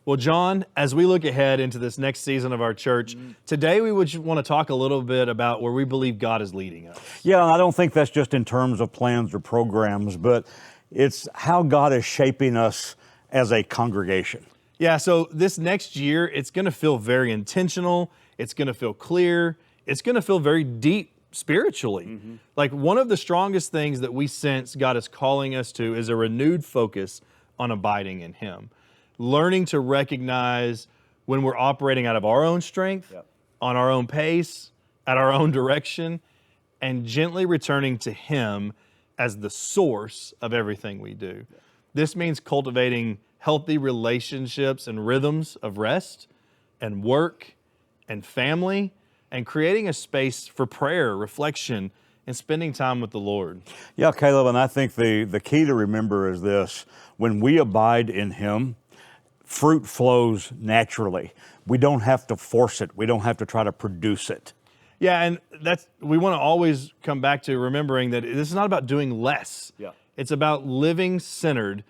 Well, John, as we look ahead into this next season of our church, today we would want to talk a little bit about where we believe God is leading us. Yeah, and I don't think that's just in terms of plans or programs, but it's how God is shaping us as a congregation. Yeah, so this next year, it's going to feel very intentional. It's going to feel clear. It's going to feel very deep spiritually. Like one of the strongest things that we sense God is calling us to is a renewed focus on abiding in Him. Learning to recognize when we're operating out of our own strength, on our own pace, at our own direction, and gently returning to Him as the source of everything we do. This means cultivating healthy relationships and rhythms of rest and work and family, and creating a space for prayer, reflection, and spending time with the Lord. Yeah, Caleb, and I think the key to remember is this: when we abide in Him, fruit flows naturally. We don't have to force it. We don't have to try to produce it. Yeah, and we want to always come back to remembering that this is not about doing less. Yeah. It's about living centered.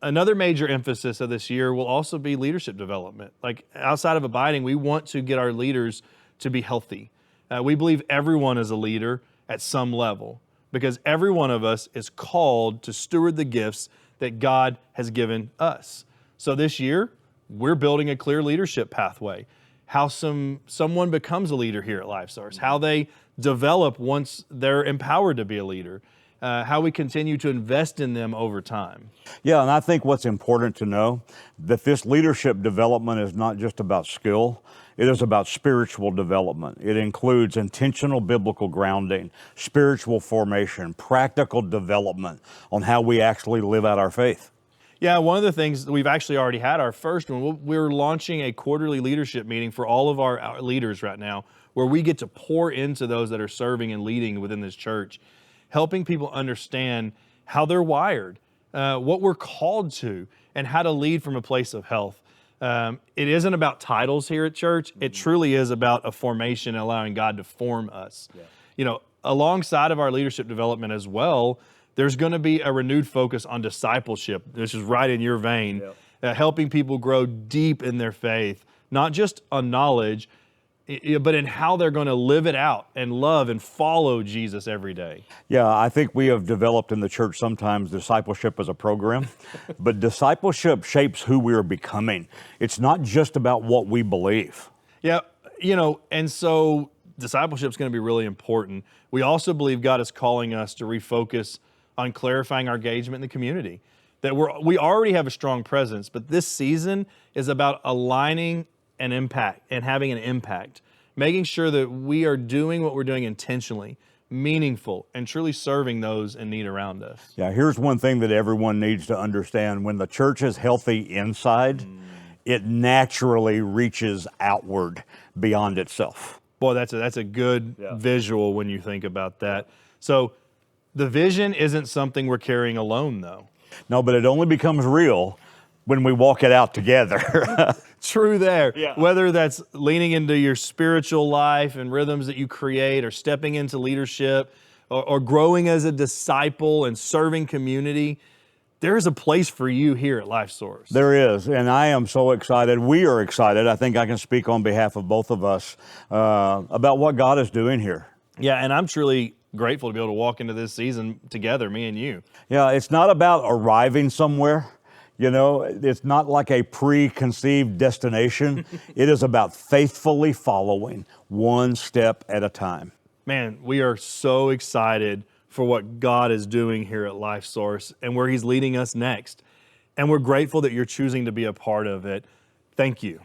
Another major emphasis of this year will also be leadership development. Like outside of abiding, we want to get our leaders to be healthy. We believe everyone is a leader at some level because every one of us is called to steward the gifts that God has given us. So this year, we're building a clear leadership pathway. How someone becomes a leader here at LifeSource, how they develop once they're empowered to be a leader, how we continue to invest in them over time. Yeah, and I think what's important to know that this leadership development is not just about skill. It is about spiritual development. It includes intentional biblical grounding, spiritual formation, practical development on how we actually live out our faith. Yeah, one of the things, we've actually already had our first one. We're launching a quarterly leadership meeting for all of our leaders right now, where we get to pour into those that are serving and leading within this church, helping people understand how they're wired, what we're called to, and how to lead from a place of health. It isn't about titles here at church. It truly is about a formation, allowing God to form us. Yeah. You know, alongside of our leadership development as well, there's going to be a renewed focus on discipleship. This is right in your vein, helping people grow deep in their faith, not just on knowledge, but in how they're going to live it out and love and follow Jesus every day. Yeah, I think we have developed in the church sometimes discipleship as a program, but discipleship shapes who we are becoming. It's not just about what we believe. Yeah, and so discipleship is going to be really important. We also believe God is calling us to refocus on clarifying our engagement in the community. That we already have a strong presence, but this season is about aligning an impact and having an impact, making sure that we are doing what we're doing intentionally, meaningful, and truly serving those in need around us. Yeah, here's one thing that everyone needs to understand. When the church is healthy inside, it naturally reaches outward beyond itself. Boy, that's a good visual when you think about that. So the vision isn't something we're carrying alone, though. No, but it only becomes real when we walk it out together. True there. Yeah. Whether that's leaning into your spiritual life and rhythms that you create, or stepping into leadership, or growing as a disciple and serving community, there is a place for you here at LifeSource. There is, and I am so excited. We are excited. I think I can speak on behalf of both of us about what God is doing here. Yeah, and I'm truly grateful to be able to walk into this season together, me and you. Yeah, it's not about arriving somewhere. You know, it's not like a preconceived destination. It is about faithfully following one step at a time. Man, we are so excited for what God is doing here at LifeSource and where He's leading us next. And we're grateful that you're choosing to be a part of it. Thank you.